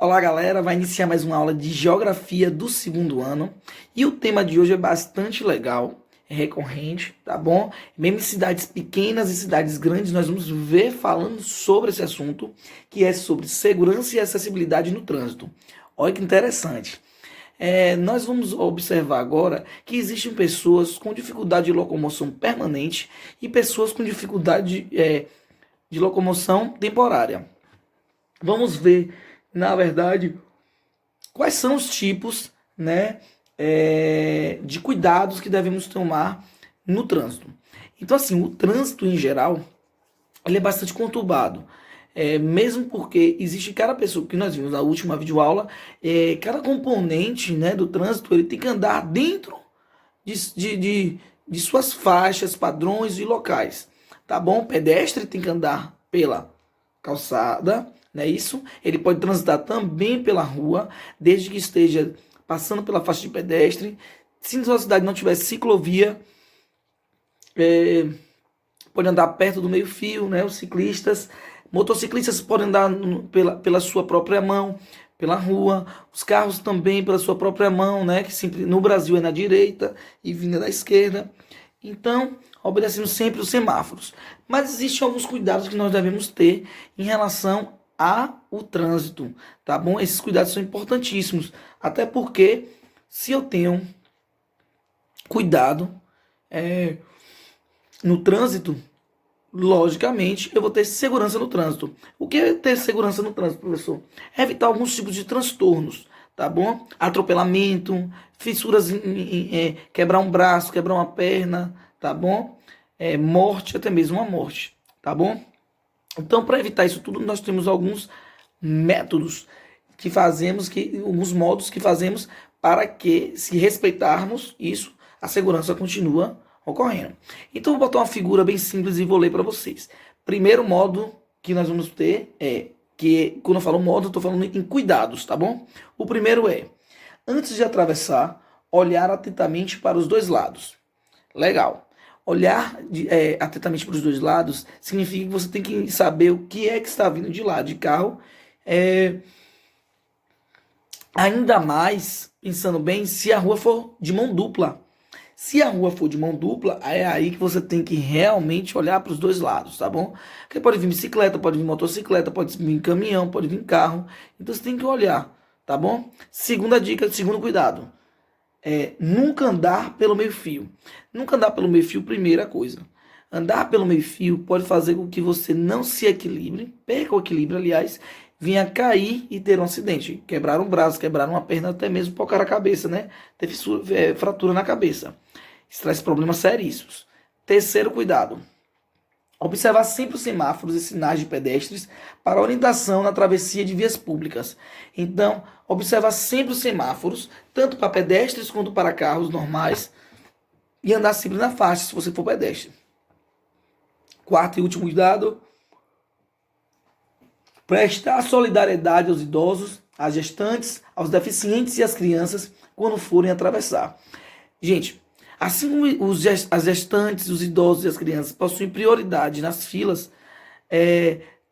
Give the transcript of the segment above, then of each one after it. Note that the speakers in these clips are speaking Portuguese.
Olá, galera. Vai iniciar mais uma aula de Geografia do segundo ano. E o tema de hoje é bastante legal, é recorrente, tá bom? Mesmo em cidades pequenas e cidades grandes, nós vamos ver falando sobre esse assunto, que é sobre segurança e acessibilidade no trânsito. Olha que interessante. Nós vamos observar agora que existem pessoas com dificuldade de locomoção permanente e pessoas com dificuldade de locomoção temporária. Vamos ver, na verdade, quais são os tipos, né, de cuidados que devemos tomar no trânsito. Então, assim, o trânsito em geral, ele é bastante conturbado. Mesmo porque existe cada pessoa, que nós vimos na última videoaula, cada componente, né, do trânsito, ele tem que andar dentro de suas faixas, padrões e locais. Tá bom? O pedestre tem que andar pela calçada, não é isso? Ele pode transitar também pela rua, desde que esteja passando pela faixa de pedestre. Se na sua cidade não tiver ciclovia, pode andar perto do meio-fio, né? Os ciclistas, motociclistas podem andar pela sua própria mão, pela rua. Os carros também pela sua própria mão, né? Que sempre no Brasil é na direita e vinda da esquerda. Então, obedecendo sempre os semáforos. Mas existem alguns cuidados que nós devemos ter em relação ao trânsito, tá bom? Esses cuidados são importantíssimos, até porque se eu tenho cuidado no trânsito, logicamente eu vou ter segurança no trânsito. O que é ter segurança no trânsito, professor? É evitar alguns tipos de transtornos, tá bom? Atropelamento, fissuras, quebrar um braço, quebrar uma perna, tá bom? Morte, até mesmo uma morte, tá bom? Então, para evitar isso tudo, nós temos alguns métodos que fazemos, alguns modos que fazemos para que, se respeitarmos isso, a segurança continua ocorrendo. Então, vou botar uma figura bem simples e vou ler para vocês. Primeiro modo que nós vamos ter que quando eu falo modo, eu estou falando em cuidados, tá bom? O primeiro antes de atravessar, olhar atentamente para os dois lados. Legal. Olhar atentamente para os dois lados significa que você tem que saber o que é que está vindo de lá, de carro. Ainda mais, pensando bem, se a rua for de mão dupla. Se a rua for de mão dupla, é aí que você tem que realmente olhar para os dois lados, tá bom? Porque pode vir bicicleta, pode vir motocicleta, pode vir caminhão, pode vir carro. Então você tem que olhar, tá bom? Segunda dica, segundo cuidado. Nunca andar pelo meio-fio. Nunca andar pelo meio-fio, primeira coisa. Andar pelo meio-fio pode fazer com que você não se equilibre, perca o equilíbrio, aliás, venha cair e ter um acidente. Quebrar um braço, quebrar uma perna, até mesmo pocar a cabeça, né? Ter fratura na cabeça. Isso traz problemas seríssimos. Terceiro cuidado. Observar sempre os semáforos e sinais de pedestres para orientação na travessia de vias públicas. Então, observar sempre os semáforos, tanto para pedestres quanto para carros normais, e andar sempre na faixa, se você for pedestre. Quarto e último cuidado, prestar solidariedade aos idosos, às gestantes, aos deficientes e às crianças quando forem atravessar. Gente, assim como as gestantes, os idosos e as crianças possuem prioridade nas filas,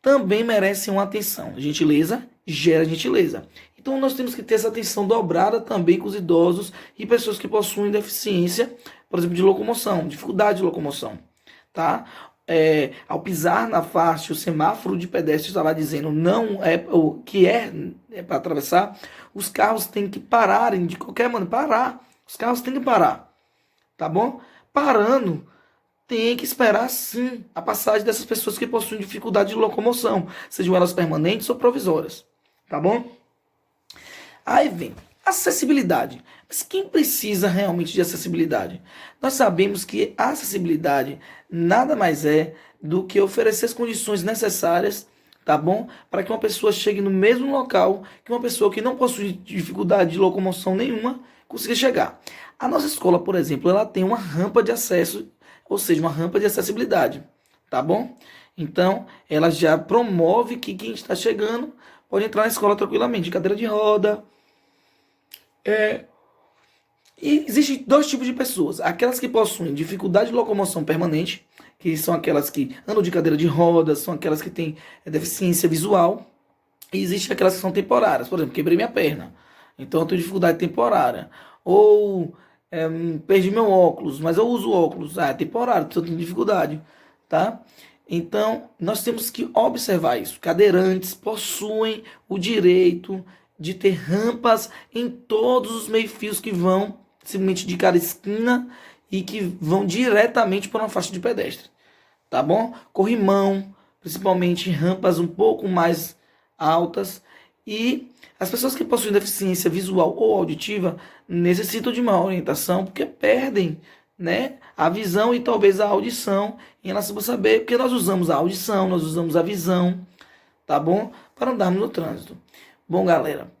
também merecem uma atenção. Gentileza gera gentileza. Então nós temos que ter essa atenção dobrada também com os idosos e pessoas que possuem deficiência, por exemplo, de locomoção, dificuldade de locomoção. Tá? Ao pisar na faixa, o semáforo de pedestre está lá dizendo não é o que é para atravessar, os carros têm que pararem de qualquer maneira. Parar. Os carros têm que parar. Tá bom? Parando, tem que esperar sim a passagem dessas pessoas que possuem dificuldade de locomoção, sejam elas permanentes ou provisórias. Tá bom? Aí vem acessibilidade. Mas quem precisa realmente de acessibilidade? Nós sabemos que a acessibilidade nada mais é do que oferecer as condições necessárias, tá bom? Para que uma pessoa chegue no mesmo local que uma pessoa que não possui dificuldade de locomoção nenhuma consiga chegar. A nossa escola, por exemplo, ela tem uma rampa de acesso, ou seja, uma rampa de acessibilidade, tá bom? Então, ela já promove que quem está chegando pode entrar na escola tranquilamente, de cadeira de roda. E existem dois tipos de pessoas. Aquelas que possuem dificuldade de locomoção permanente, que são aquelas que andam de cadeira de rodas, são aquelas que têm deficiência visual, E existe aquelas que são temporárias. Por exemplo, quebrei minha perna. Então eu tenho dificuldade temporária. Ou perdi meu óculos, mas eu uso óculos. Ah, é temporário, então eu tenho dificuldade. Tá? Então, nós temos que observar isso. Cadeirantes possuem o direito de ter rampas em todos os meio-fios que vão simplesmente de cada esquina e que vão diretamente para uma faixa de pedestre. Tá bom? Corrimão, principalmente rampas um pouco mais altas. E as pessoas que possuem deficiência visual ou auditiva necessitam de uma orientação porque perdem, né, a visão e talvez a audição em relação a saber, porque nós usamos a audição, nós usamos a visão, tá bom? Para andarmos no trânsito. Bom, galera,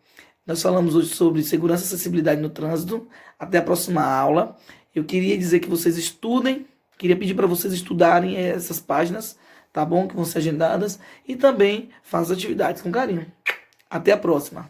nós falamos hoje sobre segurança e acessibilidade no trânsito. Até a próxima aula. Eu queria dizer que vocês estudem, queria pedir para vocês estudarem essas páginas, tá bom? Que vão ser agendadas e também façam atividades com carinho. Até a próxima.